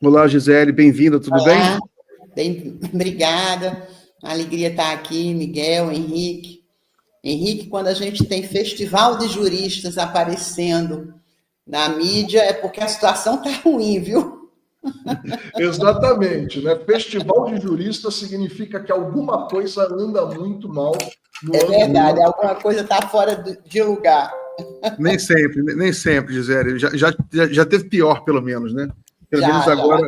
Olá, Gisele, bem-vinda, tudo Olá, bem? obrigada. A alegria estar aqui, Miguel, Henrique. Henrique, quando a gente tem festival de juristas aparecendo na mídia, é porque a situação está ruim, viu? Exatamente, né? Festival de juristas significa que alguma coisa anda muito mal no É verdade, âmbito. alguma coisa está fora de lugar. Nem sempre, Gisele. Já teve pior, pelo menos, né? Pelo menos Já. agora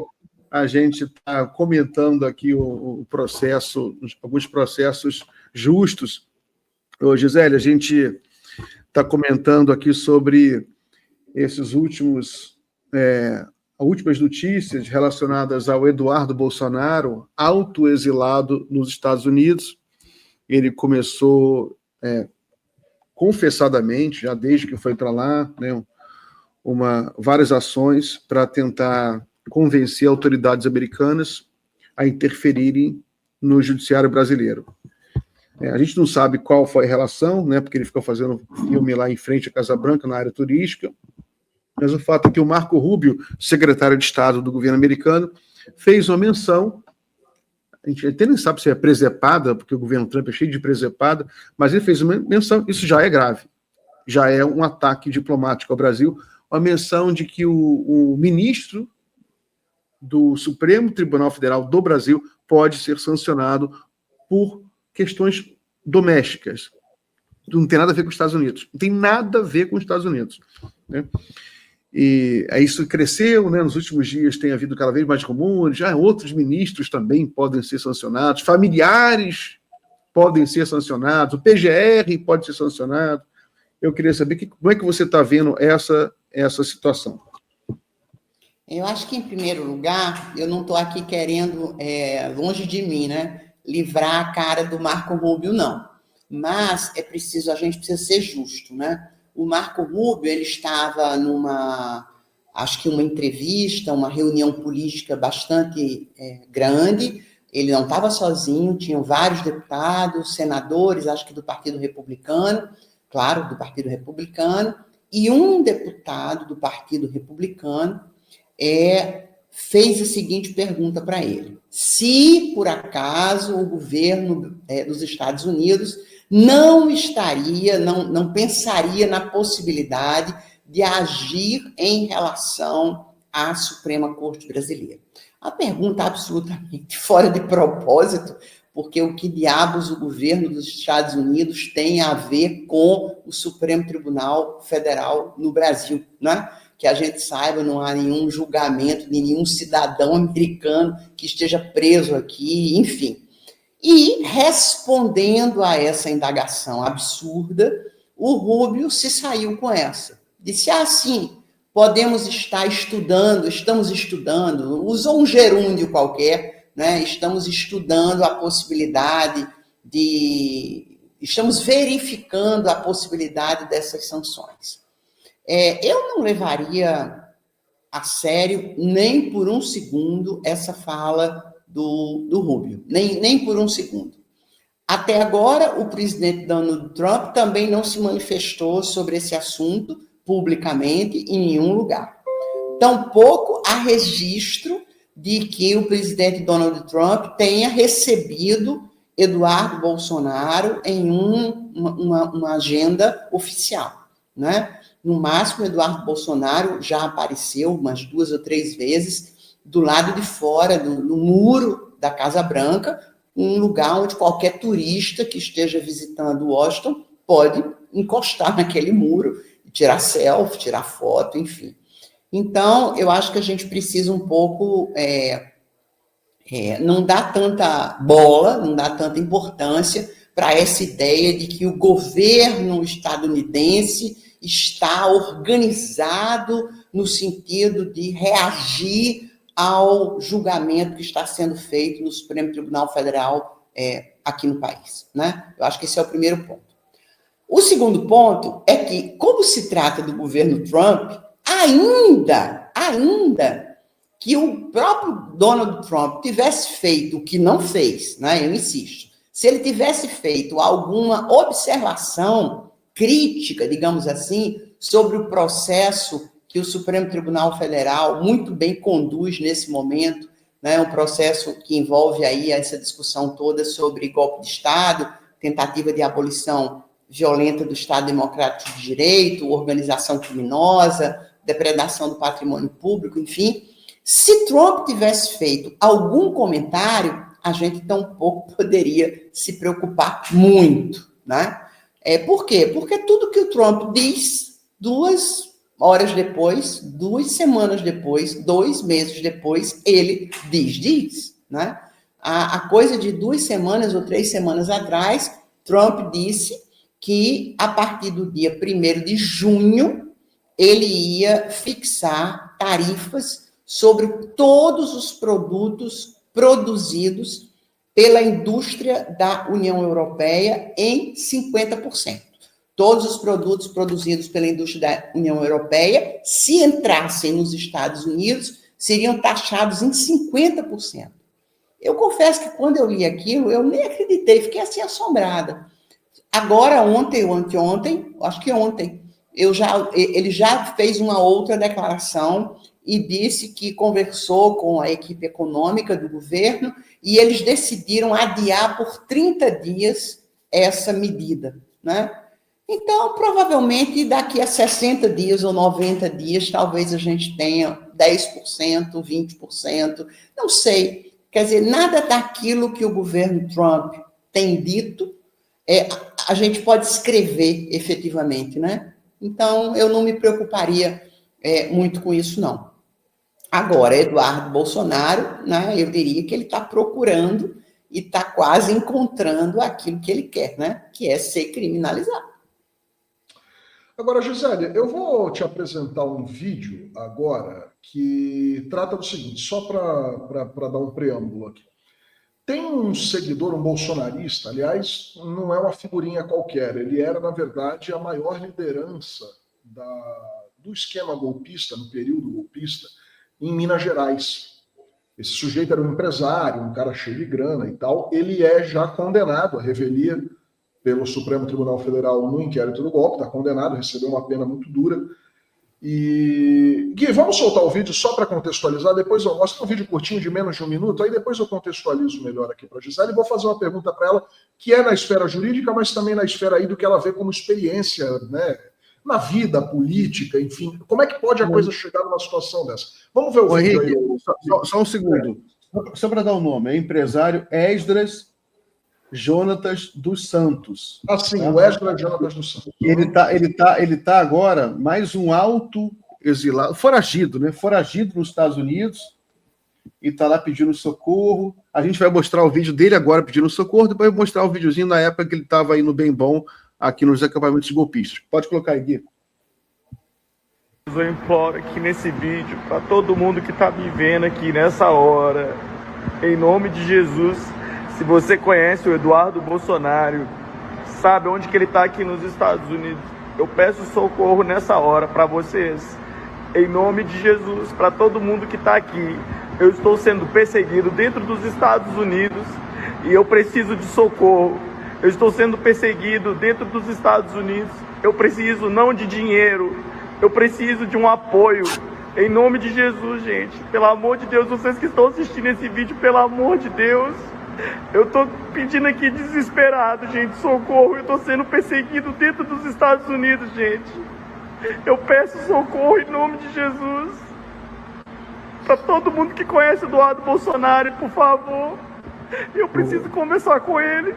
a gente está comentando aqui o processo, alguns processos justos. Ô, Gisele, a gente está comentando aqui sobre esses últimas notícias relacionadas ao Eduardo Bolsonaro, autoexilado nos Estados Unidos. Ele começou confessadamente, já desde que foi para lá, né, várias ações para tentar convencer autoridades americanas a interferirem no judiciário brasileiro. A gente não sabe qual foi a relação, né, porque ele ficou fazendo filme lá em frente à Casa Branca, na área turística, mas o fato é que o Marco Rubio, secretário de Estado do governo americano, fez uma menção. A gente até nem sabe se é presepada, porque o governo Trump é cheio de presepada, mas ele fez uma menção, isso já é grave, já é um ataque diplomático ao Brasil, uma menção de que o ministro do Supremo Tribunal Federal do Brasil pode ser sancionado por questões domésticas. Não tem nada a ver com os Estados Unidos. Não tem nada a ver com os Estados Unidos, né? E isso cresceu, né? Nos últimos dias tem havido cada vez mais rumores, outros ministros também podem ser sancionados, familiares podem ser sancionados, o PGR pode ser sancionado. Eu queria saber como é que você está vendo essa situação. Eu acho que, em primeiro lugar, eu não estou aqui querendo, longe de mim, né, livrar a cara do Marco Rubio, não. Mas a gente precisa ser justo, né? O Marco Rubio, ele estava acho que uma entrevista, uma reunião política bastante grande. Ele não estava sozinho, tinham vários deputados, senadores, acho que do Partido Republicano, claro, do Partido Republicano, e um deputado do Partido Republicano fez a seguinte pergunta para ele: se, por acaso, o governo dos Estados Unidos não pensaria na possibilidade de agir em relação à Suprema Corte Brasileira. A pergunta absolutamente fora de propósito, porque o que diabos o governo dos Estados Unidos tem a ver com o Supremo Tribunal Federal no Brasil, né? Que a gente saiba, não há nenhum julgamento de nenhum cidadão americano que esteja preso aqui, enfim. E, respondendo a essa indagação absurda, o Rubio se saiu com essa. Disse, sim, podemos estar estamos estudando, usou um gerúndio qualquer, né? Estamos estudando a possibilidade estamos verificando a possibilidade dessas sanções. Eu não levaria a sério nem por um segundo essa fala do Rubio, nem por um segundo. Até agora, o presidente Donald Trump também não se manifestou sobre esse assunto publicamente em nenhum lugar. Tampouco há registro de que o presidente Donald Trump tenha recebido Eduardo Bolsonaro em uma agenda oficial, né? No máximo, Eduardo Bolsonaro já apareceu umas 2 ou 3 vezes do lado de fora, no muro da Casa Branca, um lugar onde qualquer turista que esteja visitando Washington pode encostar naquele muro, tirar selfie, tirar foto, enfim. Então, eu acho que a gente precisa um pouco não dar tanta bola, não dar tanta importância para essa ideia de que o governo estadunidense está organizado no sentido de reagir ao julgamento que está sendo feito no Supremo Tribunal Federal aqui no país, né? Eu acho que esse é o primeiro ponto. O segundo ponto é que, como se trata do governo Trump, ainda que o próprio Donald Trump tivesse feito o que não fez, né? Eu insisto, se ele tivesse feito alguma observação crítica, digamos assim, sobre o processo que o Supremo Tribunal Federal muito bem conduz nesse momento, né, um processo que envolve aí essa discussão toda sobre golpe de Estado, tentativa de abolição violenta do Estado Democrático de Direito, organização criminosa, depredação do patrimônio público, enfim. Se Trump tivesse feito algum comentário, a gente tampouco poderia se preocupar muito, né? Por quê? Porque tudo que o Trump diz, 2 horas depois, 2 semanas depois, 2 meses depois, ele diz, né? A coisa de 2 semanas ou 3 semanas atrás, Trump disse que a partir do dia 1º de junho, ele ia fixar tarifas sobre todos os produtos produzidos pela indústria da União Europeia em 50%. Todos os produtos produzidos pela indústria da União Europeia, se entrassem nos Estados Unidos, seriam taxados em 50%. Eu confesso que quando eu li aquilo, eu nem acreditei, fiquei assim assombrada. Agora, ontem ou anteontem, acho que ontem, ele já fez uma outra declaração e disse que conversou com a equipe econômica do governo e eles decidiram adiar por 30 dias essa medida, né? Então, provavelmente, daqui a 60 dias ou 90 dias, talvez a gente tenha 10%, 20%, não sei. Quer dizer, nada daquilo que o governo Trump tem dito, a gente pode escrever efetivamente, né? Então, eu não me preocuparia muito com isso, não. Agora, Eduardo Bolsonaro, né, eu diria que ele está procurando e está quase encontrando aquilo que ele quer, né? Que é ser criminalizado. Agora, Gisele, eu vou te apresentar um vídeo agora que trata do seguinte, só para dar um preâmbulo aqui. Tem um seguidor, um bolsonarista, aliás, não é uma figurinha qualquer, ele era, na verdade, a maior liderança do esquema golpista, no período golpista, em Minas Gerais. Esse sujeito era um empresário, um cara cheio de grana e tal, ele é já condenado à revelia pelo Supremo Tribunal Federal no inquérito do golpe, está condenado, recebeu uma pena muito dura. E, Gui, vamos soltar o vídeo só para contextualizar, depois eu mostro um vídeo curtinho de menos de 1 minuto, aí depois eu contextualizo melhor aqui para a Gisele e vou fazer uma pergunta para ela, que é na esfera jurídica, mas também na esfera aí do que ela vê como experiência, né, na vida política, enfim. Como é que pode a coisa chegar numa situação dessa? Vamos ver o vídeo Henrique, aí. Só um segundo. Só para dar o nome, é empresário Esdras Jonatas dos Santos. Ah, sim, o Esdras Jonatas dos Santos. Ele tá agora mais um alto exilado, foragido, né? Foragido nos Estados Unidos e tá lá pedindo socorro. A gente vai mostrar o vídeo dele agora pedindo socorro, depois vou mostrar o videozinho na época que ele estava aí no Bem Bom, aqui nos acampamentos golpistas. Pode colocar aí, Gui. Eu imploro aqui nesse vídeo para todo mundo que está me vendo aqui nessa hora, em nome de Jesus. Se você conhece o Eduardo Bolsonaro, sabe onde que ele está aqui nos Estados Unidos, eu peço socorro nessa hora para vocês. Em nome de Jesus, para todo mundo que está aqui. Eu estou sendo perseguido dentro dos Estados Unidos e eu preciso de socorro. Eu estou sendo perseguido dentro dos Estados Unidos. Eu preciso não de dinheiro, eu preciso de um apoio. Em nome de Jesus, gente. Pelo amor de Deus, vocês que estão assistindo esse vídeo, pelo amor de Deus. Eu tô pedindo aqui desesperado, gente, socorro. Eu tô sendo perseguido dentro dos Estados Unidos, gente. Eu peço socorro em nome de Jesus. Pra todo mundo que conhece Eduardo Bolsonaro, por favor. Eu preciso conversar com ele.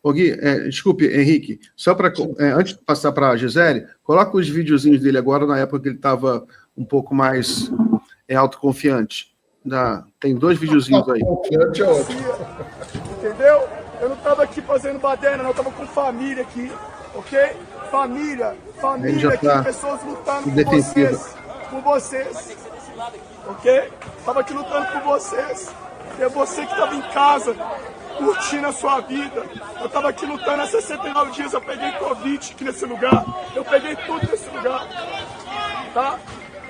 Ô Gui, desculpe, Henrique, só para antes de passar para a Gisele, coloca os videozinhos dele agora na época que ele estava um pouco mais autoconfiante. Tem 2 videozinhos aí. Entendeu? Eu não estava aqui fazendo baderna, não, eu estava com família aqui, ok? Família aqui, pessoas lutando por vocês, ok? Estava aqui lutando por vocês, é você que estava em casa, curtindo a sua vida. Eu estava aqui lutando há 69 dias, eu peguei Covid aqui nesse lugar, eu peguei tudo nesse lugar, tá?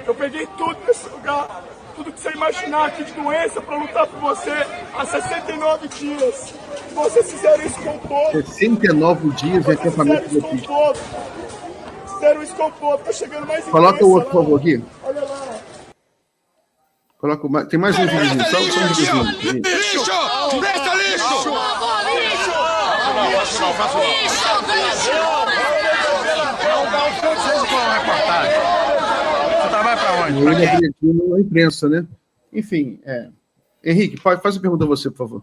Eu peguei tudo nesse lugar. Tudo que você imaginar aqui de doença para lutar por você há 69 dias. Se vocês fizerem isso com o povo. 69 dias de acampamento golpista. fizeram isso com o povo. Tá chegando mais Coloca o outro, por favor, aqui. Olha lá. Coloca mais... Tem mais um videozinho. Só um videozinho. Lixo! Presta lixo! Não faço não dá um conselho com a reportagem. Você trabalha para onde? Ele abriu aqui na imprensa, né? Enfim, Henrique, faz a pergunta a você, por favor.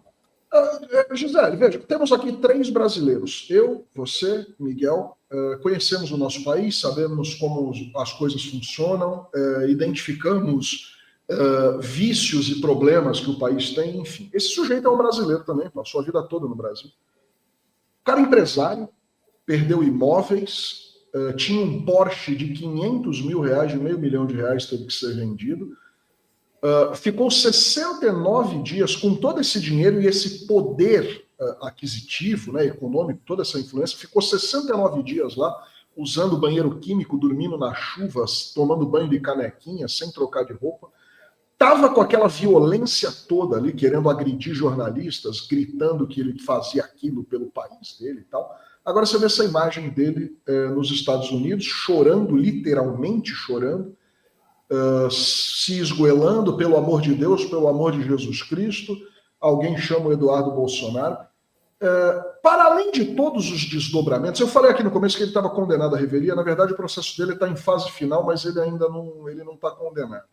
Gisele, veja, temos aqui 3 brasileiros. Eu, você, Miguel, conhecemos o nosso país, sabemos como as coisas funcionam, identificamos vícios e problemas que o país tem, enfim. Esse sujeito é um brasileiro também, passou a vida toda no Brasil. O cara empresário, perdeu imóveis, tinha um Porsche de 500 mil reais, de R$500 mil teve que ser vendido. Ficou 69 dias com todo esse dinheiro e esse poder aquisitivo, né, econômico, toda essa influência, ficou 69 dias lá, usando banheiro químico, dormindo nas chuvas, tomando banho de canequinha, sem trocar de roupa. Estava com aquela violência toda ali, querendo agredir jornalistas, gritando que ele fazia aquilo pelo país dele e tal. Agora você vê essa imagem dele nos Estados Unidos, chorando, literalmente chorando, se esgoelando, pelo amor de Deus, pelo amor de Jesus Cristo. Alguém chama o Eduardo Bolsonaro. Para além de todos os desdobramentos, eu falei aqui no começo que ele estava condenado à revelia, na verdade o processo dele está em fase final, mas ele ainda não está condenado.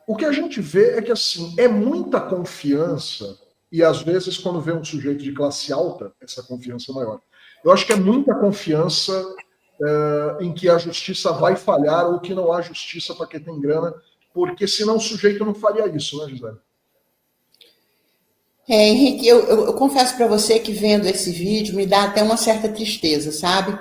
O que a gente vê é que assim, é muita confiança, e às vezes quando vê um sujeito de classe alta, essa confiança é maior. Eu acho que é muita confiança em que a justiça vai falhar ou que não há justiça para quem tem grana, porque senão o sujeito não faria isso, né, Gisele? Henrique, eu confesso para você que vendo esse vídeo me dá até uma certa tristeza, sabe?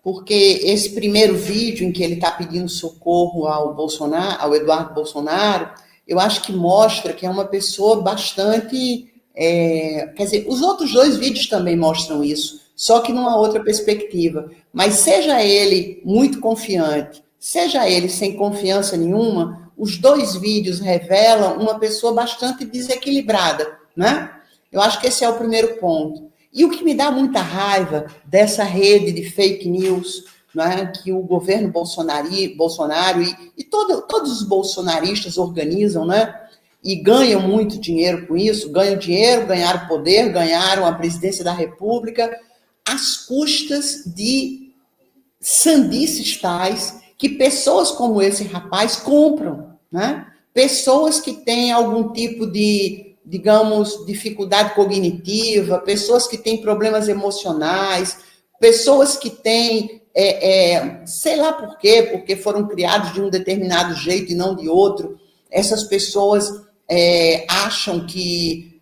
Porque esse primeiro vídeo em que ele está pedindo socorro ao Bolsonaro, ao Eduardo Bolsonaro, eu acho que mostra que é uma pessoa bastante... quer dizer, os outros 2 vídeos também mostram isso, só que numa outra perspectiva. Mas seja ele muito confiante, seja ele sem confiança nenhuma, os 2 vídeos revelam uma pessoa bastante desequilibrada, né? Eu acho que esse é o primeiro ponto. E o que me dá muita raiva dessa rede de fake news, né, que o governo Bolsonaro e todos os bolsonaristas organizam, né, e ganham muito dinheiro com isso, ganham dinheiro, ganharam poder, ganharam a presidência da República, às custas de sandices tais que pessoas como esse rapaz compram, né? Pessoas que têm algum tipo de, digamos, dificuldade cognitiva, pessoas que têm problemas emocionais, pessoas que têm, sei lá por quê, porque foram criados de um determinado jeito e não de outro. Essas pessoas acham que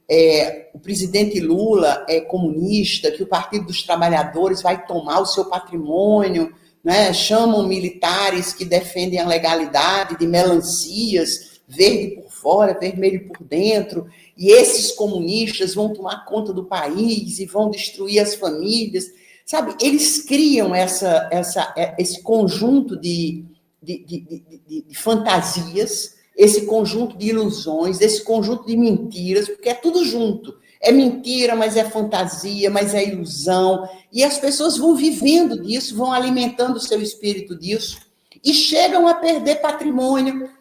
o presidente Lula é comunista, que o Partido dos Trabalhadores vai tomar o seu patrimônio, né? Chamam militares que defendem a legalidade de melancias, verde por fora, vermelho por dentro, e esses comunistas vão tomar conta do país e vão destruir as famílias, sabe? Eles criam esse conjunto de fantasias, esse conjunto de ilusões, esse conjunto de mentiras, porque é tudo junto. É mentira, mas é fantasia, mas é ilusão. E as pessoas vão vivendo disso, vão alimentando o seu espírito disso, e chegam a perder patrimônio,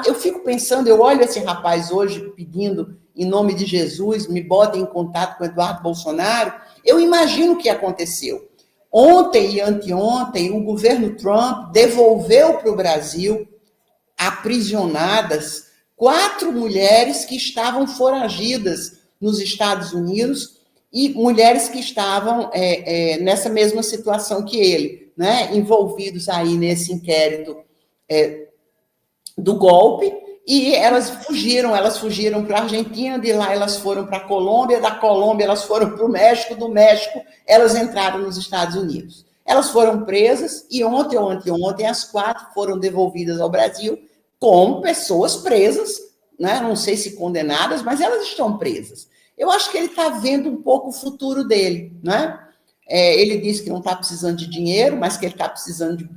eu fico pensando, eu olho esse rapaz hoje pedindo, em nome de Jesus, me botem em contato com o Eduardo Bolsonaro, eu imagino o que aconteceu. Ontem e anteontem, o governo Trump devolveu para o Brasil aprisionadas 4 mulheres que estavam foragidas nos Estados Unidos e mulheres que estavam nessa mesma situação que ele, né, envolvidos aí nesse inquérito do golpe, e elas fugiram para a Argentina, de lá elas foram para a Colômbia, da Colômbia elas foram para o México, do México elas entraram nos Estados Unidos. Elas foram presas e ontem ou anteontem as 4 foram devolvidas ao Brasil como pessoas presas, né? Não sei se condenadas, mas elas estão presas. Eu acho que ele está vendo um pouco o futuro dele, né? Ele disse que não está precisando de dinheiro, mas que ele está precisando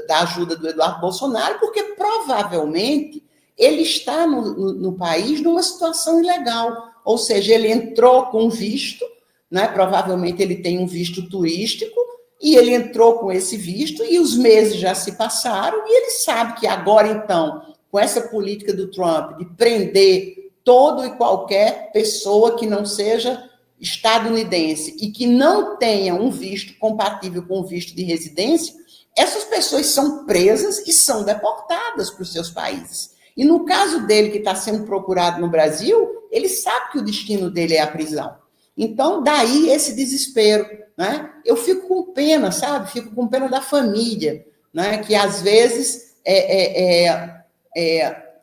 da ajuda do Eduardo Bolsonaro, porque provavelmente ele está no país numa situação ilegal, ou seja, ele entrou com visto, né? Provavelmente ele tem um visto turístico, E ele entrou com esse visto e os meses já se passaram e ele sabe que agora, então, com essa política do Trump de prender todo e qualquer pessoa que não seja estadunidense e que não tenha um visto compatível com o visto de residência, essas pessoas são presas e são deportadas para os seus países. E no caso dele, que está sendo procurado no Brasil, ele sabe que o destino dele é a prisão. Então, daí esse desespero, né? Eu fico com pena, sabe? Fico com pena da família, né? Que às vezes,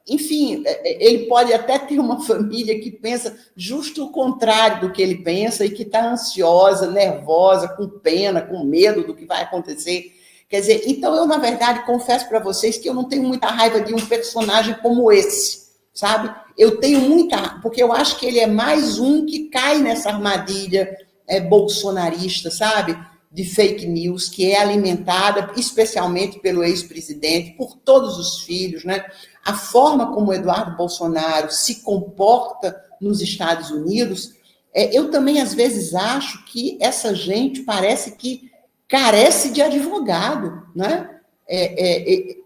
enfim, ele pode até ter uma família que pensa justo o contrário do que ele pensa e que está ansiosa, nervosa, com pena, com medo do que vai acontecer. Quer dizer, então eu, na verdade, confesso para vocês que eu não tenho muita raiva de um personagem como esse, sabe? Eu tenho muita, porque eu acho que ele é mais um que cai nessa armadilha bolsonarista, sabe? De fake news, que é alimentada especialmente pelo ex-presidente, por todos os filhos, né? A forma como o Eduardo Bolsonaro se comporta nos Estados Unidos, eu também, às vezes, acho que essa gente parece que carece de advogado, né?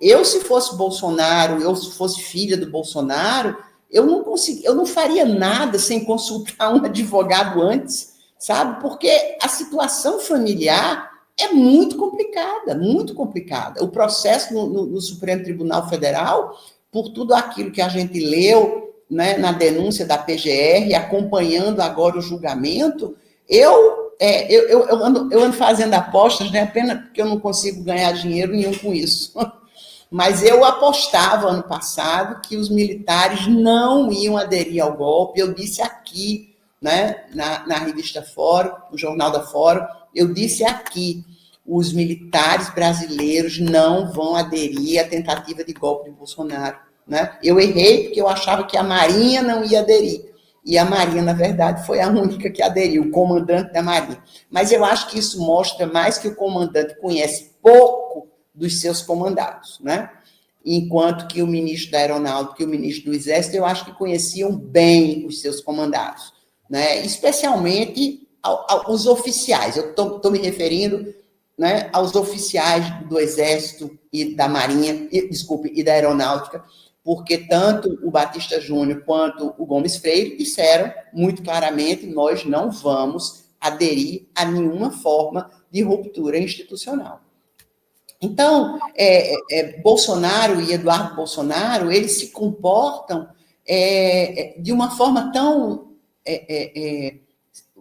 Eu, se fosse Bolsonaro, eu, se fosse filha do Bolsonaro, eu não faria nada sem consultar um advogado antes, sabe? Porque a situação familiar é muito complicada, muito complicada. O processo no Supremo Tribunal Federal, por tudo aquilo que a gente leu, né, na denúncia da PGR, acompanhando agora o julgamento, eu ando fazendo apostas, né? Pena porque eu não consigo ganhar dinheiro nenhum com isso. Mas eu apostava ano passado que os militares não iam aderir ao golpe. Eu disse aqui, né, na revista Fórum, no Jornal da Fórum, eu disse aqui, os militares brasileiros não vão aderir à tentativa de golpe de Bolsonaro, né? Eu errei porque eu achava que a Marinha não ia aderir. E a Marinha, na verdade, foi a única que aderiu, o comandante da Marinha. Mas eu acho que isso mostra mais que o comandante conhece pouco dos seus comandados, né? Enquanto que o ministro da Aeronáutica e o ministro do Exército, eu acho que conheciam bem os seus comandados, né? Especialmente aos oficiais. Eu estou me referindo, né, aos oficiais do Exército e da Marinha, e da Aeronáutica, porque tanto o Batista Júnior quanto o Gomes Freire disseram muito claramente: nós não vamos aderir a nenhuma forma de ruptura institucional. Então, Bolsonaro e Eduardo Bolsonaro, eles se comportam de uma forma tão...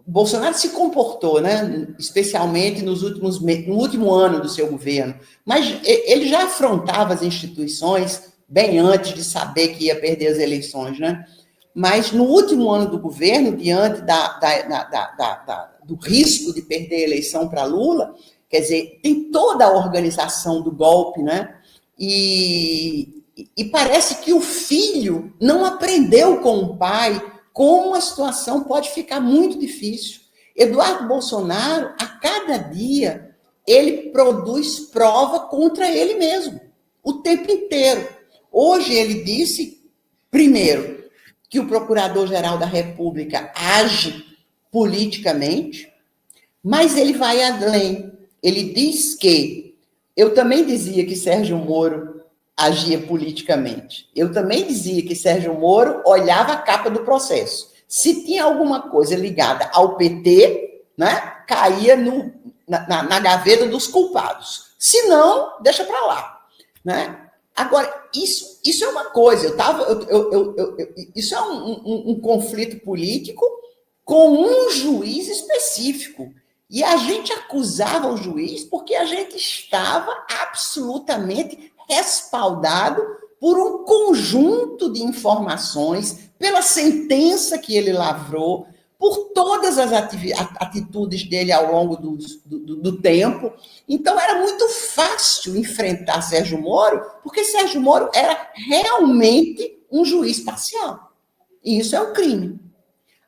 Bolsonaro se comportou, né, especialmente no último ano do seu governo, mas ele já afrontava as instituições bem antes de saber que ia perder as eleições, né? Mas no último ano do governo, diante do risco de perder a eleição para Lula, quer dizer, tem toda a organização do golpe, né? E parece que o filho não aprendeu com o pai como a situação pode ficar muito difícil. Eduardo Bolsonaro, a cada dia, ele produz prova contra ele mesmo, o tempo inteiro. Hoje ele disse, primeiro, que o Procurador-Geral da República age politicamente, mas ele vai além. Ele diz que eu também dizia que Sérgio Moro agia politicamente. Eu também dizia que Sérgio Moro olhava a capa do processo. Se tinha alguma coisa ligada ao PT, né, caía na gaveta dos culpados. Se não, deixa para lá, né? Agora, isso é uma coisa. Isso é um conflito político com um juiz específico. E a gente acusava o juiz porque a gente estava absolutamente respaldado por um conjunto de informações, pela sentença que ele lavrou, por todas as atitudes dele ao longo do tempo. Então, era muito fácil enfrentar Sérgio Moro, porque Sérgio Moro era realmente um juiz parcial. E isso é um crime.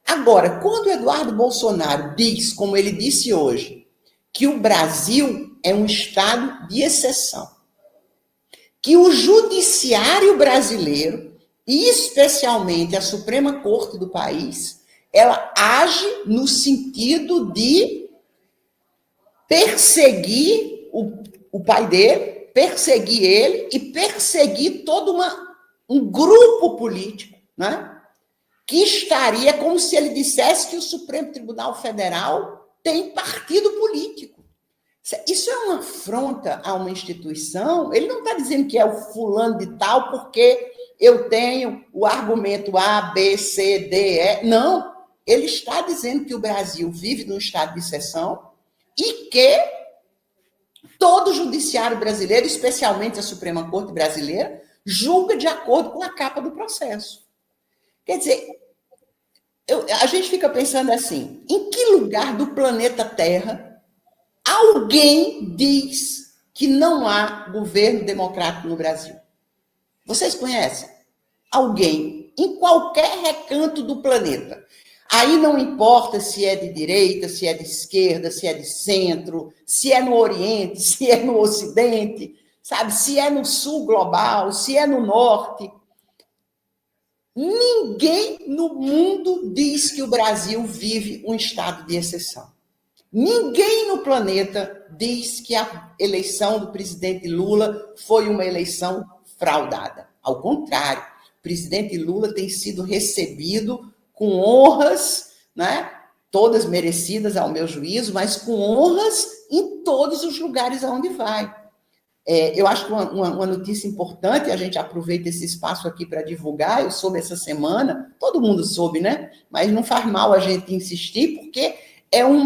Agora, quando Eduardo Bolsonaro diz, como ele disse hoje, que o Brasil é um estado de exceção, que o judiciário brasileiro, e especialmente a Suprema Corte do país, ela age no sentido de perseguir o pai dele, perseguir ele e perseguir todo um grupo político, né? Que estaria como se ele dissesse que o Supremo Tribunal Federal tem partido político. Isso é uma afronta a uma instituição. Ele não está dizendo que é o fulano de tal porque eu tenho o argumento A, B, C, D, E. Não. Ele está dizendo que o Brasil vive num estado de exceção e que todo o judiciário brasileiro, especialmente a Suprema Corte brasileira, julga de acordo com a capa do processo. Quer dizer, a gente fica pensando assim, em que lugar do planeta Terra alguém diz que não há governo democrático no Brasil? Vocês conhecem? Alguém, em qualquer recanto do planeta. Aí não importa se é de direita, se é de esquerda, se é de centro, se é no Oriente, se é no Ocidente, sabe? Se é no Sul global, se é no Norte. Ninguém no mundo diz que o Brasil vive um estado de exceção. Ninguém no planeta diz que a eleição do presidente Lula foi uma eleição fraudada. Ao contrário, o presidente Lula tem sido recebido com honras, né? Todas merecidas ao meu juízo, mas com honras em todos os lugares aonde vai. Eu acho que uma notícia importante, a gente aproveita esse espaço aqui para divulgar, eu soube essa semana, todo mundo soube, né? Mas não faz mal a gente insistir, porque é um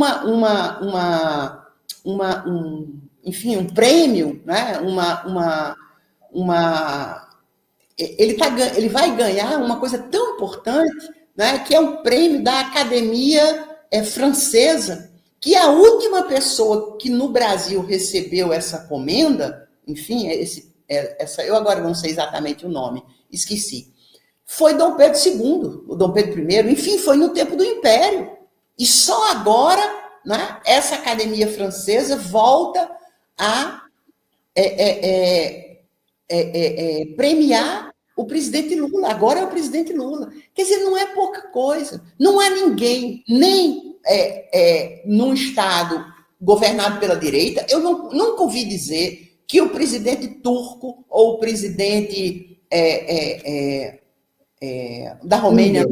prêmio, né? Ele vai ganhar uma coisa tão importante, né? Que é um prêmio da Academia Francesa, que a última pessoa que no Brasil recebeu essa comenda, enfim, eu agora não sei exatamente o nome, esqueci, foi Dom Pedro II, o Dom Pedro I, enfim, foi no tempo do Império. E só agora, né, essa Academia Francesa volta a premiar o presidente Lula. Agora é o presidente Lula. Quer dizer, não é pouca coisa. Não há ninguém, nem num Estado governado pela direita. Eu nunca ouvi dizer que o presidente turco ou o presidente da Romênia...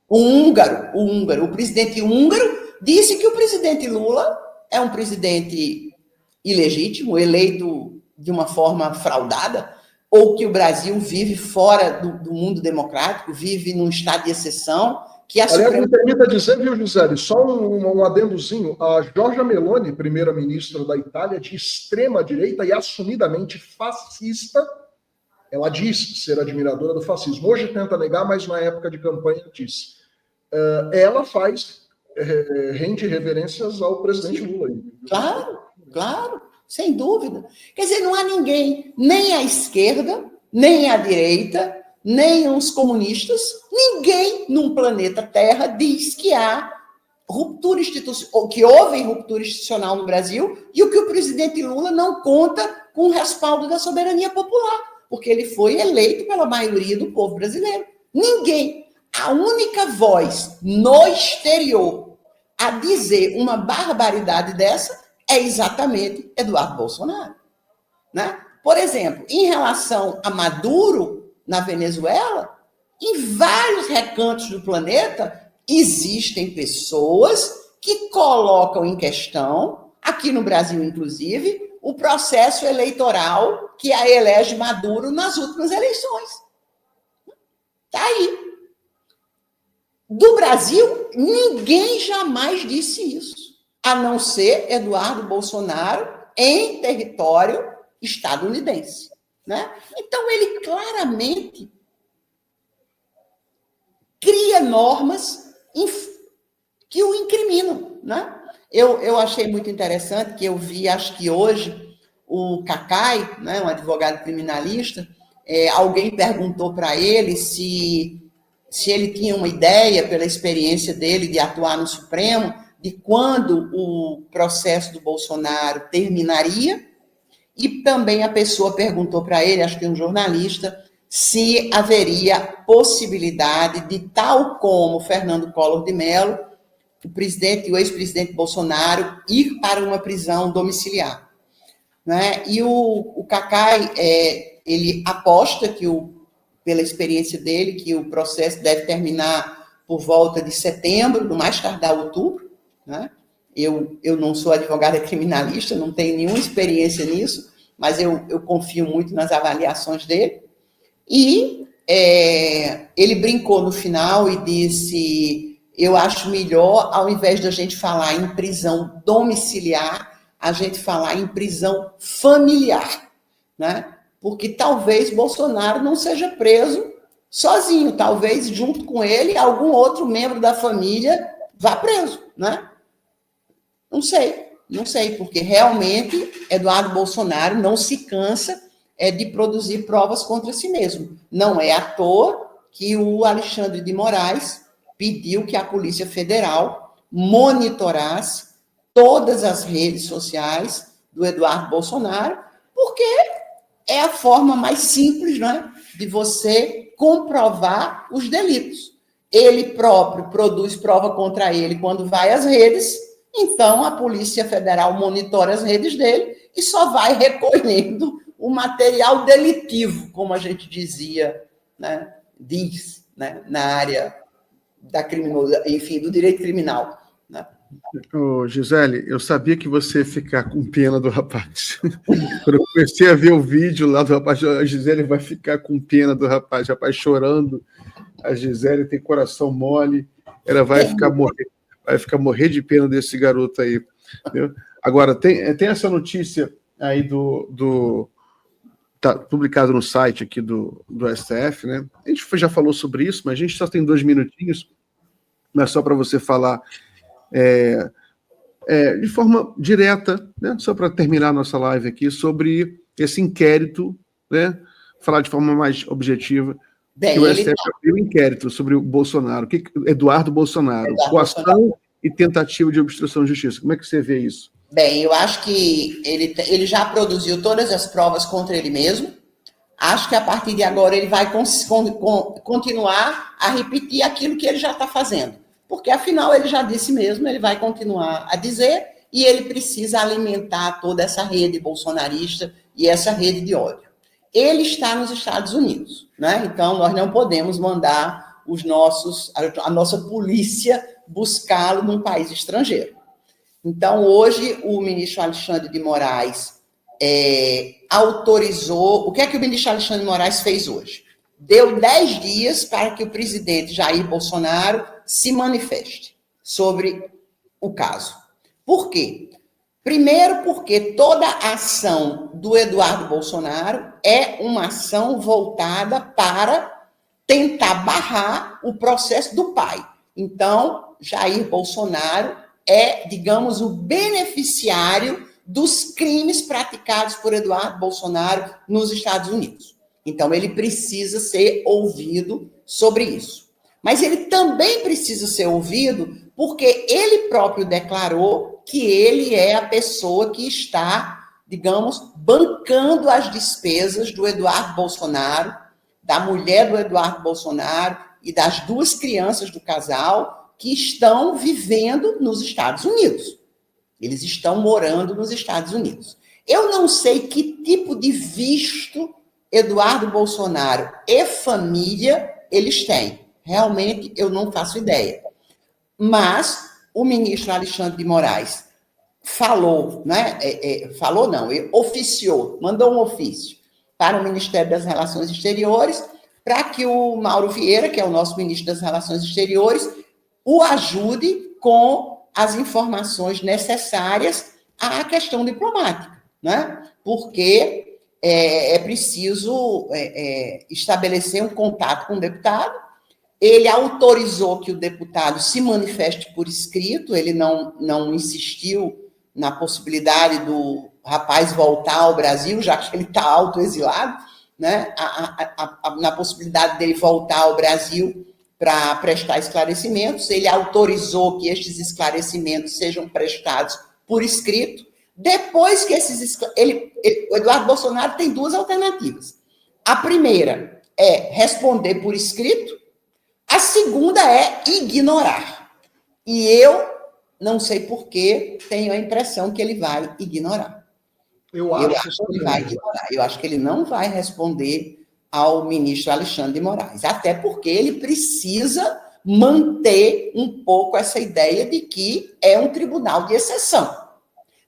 O presidente húngaro disse que o presidente Lula é um presidente ilegítimo, eleito de uma forma fraudada, ou que o Brasil vive fora do mundo democrático, vive num estado de exceção, que a Aliás, Suprema... me permita dizer, viu, Gisele, só um adendozinho, a Giorgia Meloni, primeira-ministra da Itália, de extrema-direita e assumidamente fascista, ela diz ser admiradora do fascismo. Hoje tenta negar, mas na época de campanha disse. Ela rende reverências ao presidente Lula. Claro, sem dúvida. Quer dizer, não há ninguém, nem à esquerda, nem à direita, nem os comunistas, ninguém num planeta Terra diz que há ruptura institucional, ou que houve ruptura institucional no Brasil, e o que o presidente Lula não conta com o respaldo da soberania popular, porque ele foi eleito pela maioria do povo brasileiro. Ninguém. A única voz no exterior a dizer uma barbaridade dessa é exatamente Eduardo Bolsonaro, né? Por exemplo, em relação a Maduro, na Venezuela, em vários recantos do planeta, existem pessoas que colocam em questão, aqui no Brasil, inclusive, o processo eleitoral que a elege Maduro nas últimas eleições. Está aí. Do Brasil, ninguém jamais disse isso, a não ser Eduardo Bolsonaro em território estadunidense, né? Então, ele claramente cria normas que o incriminam, né? Eu achei muito interessante que eu vi, acho que hoje, o Cacai, né, um advogado criminalista, alguém perguntou para ele se ele tinha uma ideia, pela experiência dele de atuar no Supremo, de quando o processo do Bolsonaro terminaria, e também a pessoa perguntou para ele, acho que um jornalista, se haveria possibilidade de, tal como Fernando Collor de Mello, o presidente e o ex-presidente Bolsonaro ir para uma prisão domiciliar. Né? E o Cacai, ele aposta que, pela experiência dele, que o processo deve terminar por volta de setembro, no mais tardar outubro. Né? Eu não sou advogada criminalista, não tenho nenhuma experiência nisso, mas eu confio muito nas avaliações dele. E ele brincou no final e disse: eu acho melhor, ao invés de a gente falar em prisão domiciliar, a gente falar em prisão familiar, né? Porque talvez Bolsonaro não seja preso sozinho, talvez junto com ele algum outro membro da família vá preso, né? Não sei, porque realmente Eduardo Bolsonaro não se cansa de produzir provas contra si mesmo. Não é à toa que o Alexandre de Moraes pediu que a Polícia Federal monitorasse todas as redes sociais do Eduardo Bolsonaro, porque é a forma mais simples, né, de você comprovar os delitos. Ele próprio produz prova contra ele quando vai às redes, então a Polícia Federal monitora as redes dele e só vai recolhendo o material delitivo, como a gente dizia, né, diz, né, na área da criminologia, enfim, do direito criminal, né? Ô, Gisele, eu sabia que você ia ficar com pena do rapaz. Quando eu comecei a ver o vídeo lá do rapaz, a Gisele vai ficar com pena do rapaz, o rapaz chorando. A Gisele tem coração mole, ela vai ficar morrer de pena desse garoto aí. Entendeu? Agora, tem essa notícia aí tá publicado no site aqui do STF, né? A gente já falou sobre isso, mas a gente só tem 2 minutinhos, mas só para você falar de forma direta, né? Só para terminar a nossa live aqui, sobre esse inquérito, né? Falar de forma mais objetiva. Que o STF abriu um inquérito sobre o Bolsonaro, Eduardo Bolsonaro, coação e tentativa de obstrução de justiça. Como é que você vê isso? Bem, eu acho que ele já produziu todas as provas contra ele mesmo. Acho que a partir de agora ele vai continuar a repetir aquilo que ele já está fazendo. Porque, afinal, ele já disse mesmo, ele vai continuar a dizer, e ele precisa alimentar toda essa rede bolsonarista e essa rede de ódio. Ele está nos Estados Unidos, né? Então nós não podemos mandar a nossa polícia buscá-lo num país estrangeiro. Então, hoje, o ministro Alexandre de Moraes autorizou... O que é que o ministro Alexandre de Moraes fez hoje? Deu 10 dias para que o presidente Jair Bolsonaro se manifeste sobre o caso. Por quê? Primeiro, porque toda a ação do Eduardo Bolsonaro é uma ação voltada para tentar barrar o processo do pai. Então, Jair Bolsonaro é, digamos, o beneficiário dos crimes praticados por Eduardo Bolsonaro nos Estados Unidos. Então, ele precisa ser ouvido sobre isso. Mas ele também precisa ser ouvido porque ele próprio declarou que ele é a pessoa que está, digamos, bancando as despesas do Eduardo Bolsonaro, da mulher do Eduardo Bolsonaro e das 2 crianças do casal que estão vivendo nos Estados Unidos. Eles estão morando nos Estados Unidos. Eu não sei que tipo de visto Eduardo Bolsonaro e família eles têm. Realmente, eu não faço ideia. Mas o ministro Alexandre de Moraes falou, né? Oficiou, mandou um ofício para o Ministério das Relações Exteriores para que o Mauro Vieira, que é o nosso ministro das Relações Exteriores, o ajude com as informações necessárias à questão diplomática, né? Porque é preciso estabelecer um contato com o deputado. Ele autorizou que o deputado se manifeste por escrito, ele não insistiu na possibilidade do rapaz voltar ao Brasil, já que ele está autoexilado, né? Na possibilidade dele voltar ao Brasil para prestar esclarecimentos. Ele autorizou que estes esclarecimentos sejam prestados por escrito. Depois que o Eduardo Bolsonaro tem 2 alternativas. A primeira é responder por escrito, a segunda é ignorar. E eu não sei por que, tenho a impressão que ele vai ignorar. Eu acho que ele vai ignorar. Eu acho que ele não vai responder ao ministro Alexandre de Moraes, até porque ele precisa manter um pouco essa ideia de que é um tribunal de exceção.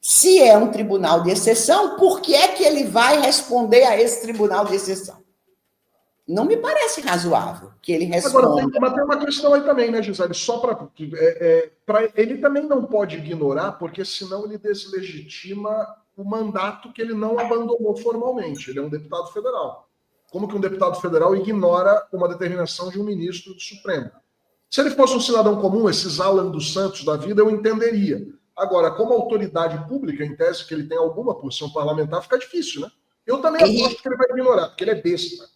Se é um tribunal de exceção, por que é que ele vai responder a esse tribunal de exceção? Não me parece razoável que ele responda. Agora, mas tem uma questão aí também, né, Gisele? Só para ele também não pode ignorar, porque senão ele deslegitima o mandato que ele não abandonou formalmente. Ele é um deputado federal. Como que um deputado federal ignora uma determinação de um ministro do Supremo? Se ele fosse um cidadão comum, esses Alan dos Santos da vida, eu entenderia. Agora, como autoridade pública, em tese que ele tem alguma posição parlamentar, fica difícil, né? Eu também aposto que ele vai ignorar, porque ele é besta.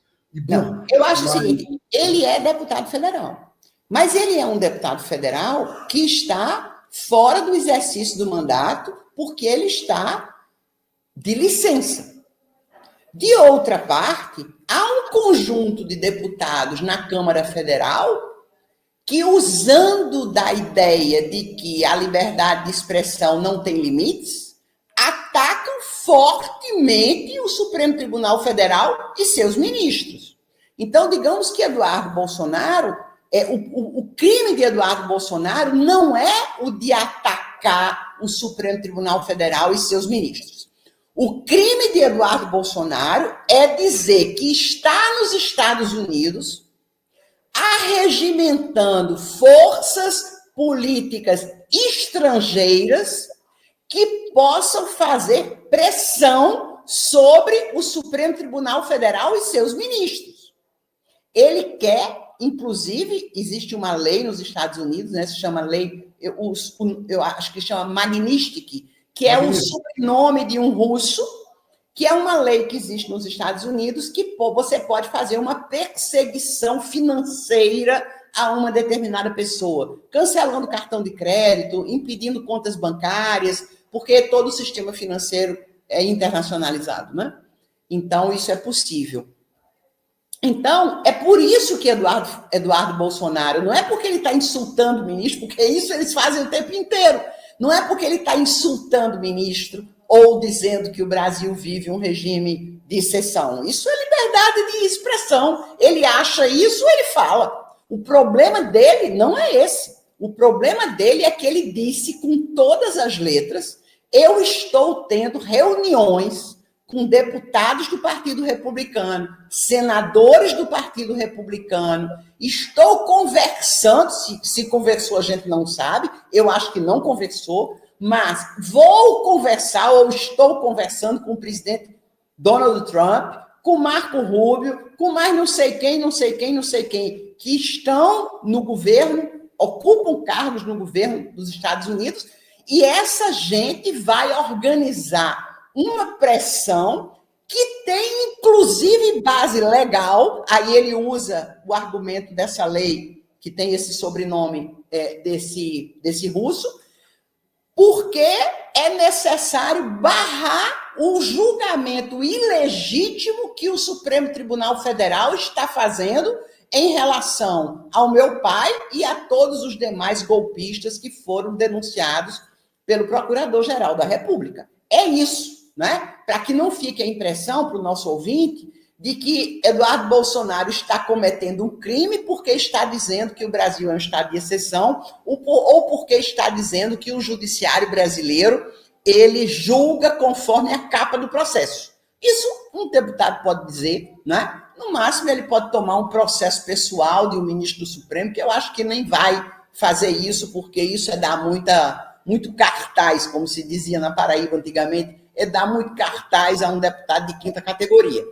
Não, eu acho o seguinte, ele é deputado federal, mas ele é um deputado federal que está fora do exercício do mandato porque ele está de licença. De outra parte, há um conjunto de deputados na Câmara Federal que, usando da ideia de que a liberdade de expressão não tem limites, atacam fortemente o Supremo Tribunal Federal e seus ministros. Então, digamos que Eduardo Bolsonaro, o crime de Eduardo Bolsonaro não é o de atacar o Supremo Tribunal Federal e seus ministros. O crime de Eduardo Bolsonaro é dizer que está nos Estados Unidos arregimentando forças políticas estrangeiras que possam fazer pressão sobre o Supremo Tribunal Federal e seus ministros. Ele quer, inclusive, existe uma lei nos Estados Unidos, né, se chama lei, eu acho que chama Magnitsky, que é o sobrenome de um russo, que é uma lei que existe nos Estados Unidos, que você pode fazer uma perseguição financeira a uma determinada pessoa, cancelando cartão de crédito, impedindo contas bancárias, porque todo o sistema financeiro é internacionalizado, né? Então, isso é possível. Então, é por isso que Eduardo Bolsonaro, não é porque ele está insultando o ministro, porque isso eles fazem o tempo inteiro, não é porque ele está insultando o ministro ou dizendo que o Brasil vive um regime de exceção. Isso é liberdade de expressão. Ele acha isso, ele fala. O problema dele não é esse. O problema dele é que ele disse com todas as letras: eu estou tendo reuniões com deputados do Partido Republicano, senadores do Partido Republicano, estou conversando, se conversou a gente não sabe, eu acho que não conversou, mas vou conversar, ou estou conversando com o presidente Donald Trump, com Marco Rubio, com mais não sei quem, que estão no governo, ocupam cargos no governo dos Estados Unidos, e essa gente vai organizar uma pressão que tem, inclusive, base legal. Aí ele usa o argumento dessa lei, que tem esse sobrenome desse russo, porque é necessário barrar o julgamento ilegítimo que o Supremo Tribunal Federal está fazendo em relação ao meu pai e a todos os demais golpistas que foram denunciados pelo Procurador-Geral da República. É isso, né? Para que não fique a impressão para o nosso ouvinte de que Eduardo Bolsonaro está cometendo um crime porque está dizendo que o Brasil é um estado de exceção ou porque está dizendo que o judiciário brasileiro ele julga conforme a capa do processo. Isso um deputado pode dizer, né? No máximo ele pode tomar um processo pessoal de um ministro do Supremo, que eu acho que nem vai fazer isso, porque isso é dar muito cartaz, como se dizia na Paraíba antigamente, é dar muito cartaz a um deputado de quinta categoria.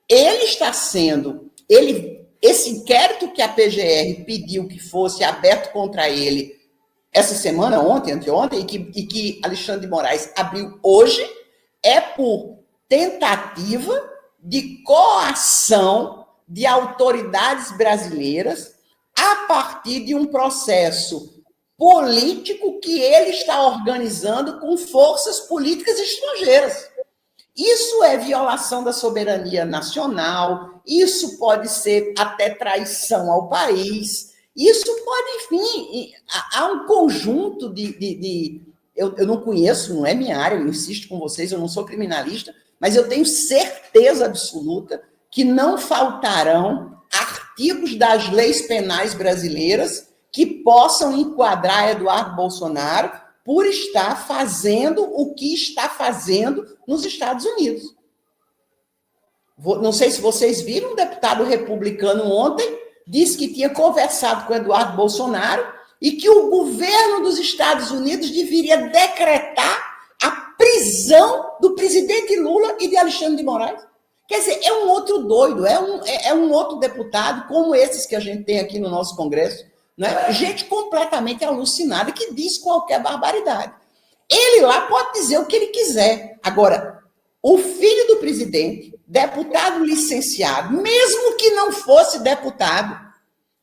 Ele está sendo, esse inquérito que a PGR pediu que fosse aberto contra ele essa semana, anteontem, e que Alexandre de Moraes abriu hoje, é por tentativa de coação de autoridades brasileiras a partir de um processo político que ele está organizando com forças políticas estrangeiras. Isso é violação da soberania nacional, isso pode ser até traição ao país, Isso pode, enfim, há um conjunto eu não conheço, não é minha área, eu insisto com vocês, eu não sou criminalista, mas eu tenho certeza absoluta que não faltarão artigos das leis penais brasileiras que possam enquadrar Eduardo Bolsonaro por estar fazendo o que está fazendo nos Estados Unidos. Não sei se vocês viram, um deputado republicano ontem disse que tinha conversado com Eduardo Bolsonaro e que o governo dos Estados Unidos deveria decretar a prisão do presidente Lula e de Alexandre de Moraes. Quer dizer, é um outro doido, é um outro deputado, como esses que a gente tem aqui no nosso Congresso, né? Gente completamente alucinada que diz qualquer barbaridade. Ele lá pode dizer o que ele quiser. Agora, o filho do presidente, deputado licenciado, mesmo que não fosse deputado,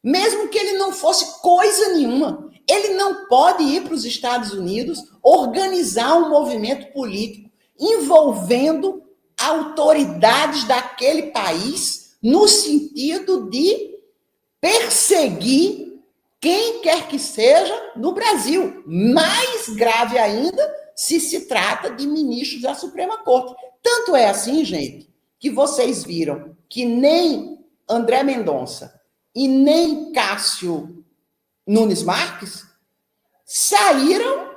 mesmo que ele não fosse coisa nenhuma, ele não pode ir para os Estados Unidos organizar um movimento político envolvendo autoridades daquele país no sentido de perseguir quem quer que seja no Brasil. Mais grave ainda se se trata de ministros da Suprema Corte. Tanto é assim, gente, que vocês viram que nem André Mendonça e nem Cássio Nunes Marques saíram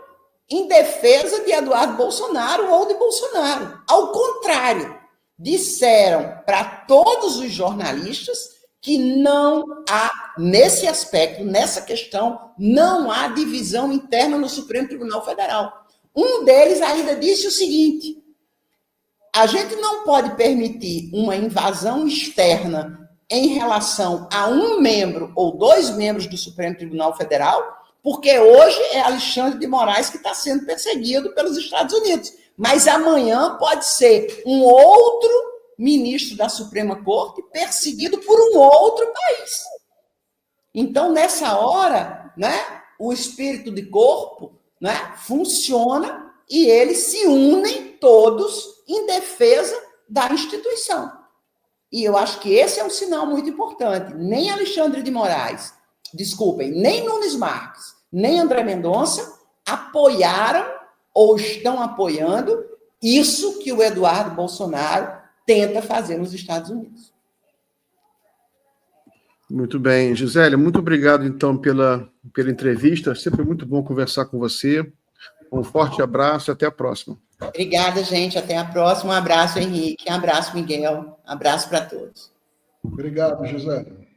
em defesa de Eduardo Bolsonaro ou de Bolsonaro. Ao contrário, disseram para todos os jornalistas que não há, nesse aspecto, nessa questão, não há divisão interna no Supremo Tribunal Federal. Um deles ainda disse o seguinte: a gente não pode permitir uma invasão externa em relação a um membro ou dois membros do Supremo Tribunal Federal, porque hoje é Alexandre de Moraes que está sendo perseguido pelos Estados Unidos. Mas amanhã pode ser um outro ministro da Suprema Corte perseguido por um outro país. Então, nessa hora, né, o espírito de corpo, né, funciona e eles se unem todos em defesa da instituição. E eu acho que esse é um sinal muito importante. Nem Alexandre de Moraes, desculpem, nem Nunes Marques, nem André Mendonça apoiaram ou estão apoiando isso que o Eduardo Bolsonaro tenta fazer nos Estados Unidos. Muito bem. Gisele, muito obrigado, então, pela entrevista. Sempre muito bom conversar com você. Um forte abraço e até a próxima. Obrigada, gente. Até a próxima. Um abraço, Henrique. Um abraço, Miguel. Um abraço para todos. Obrigado, Gisele.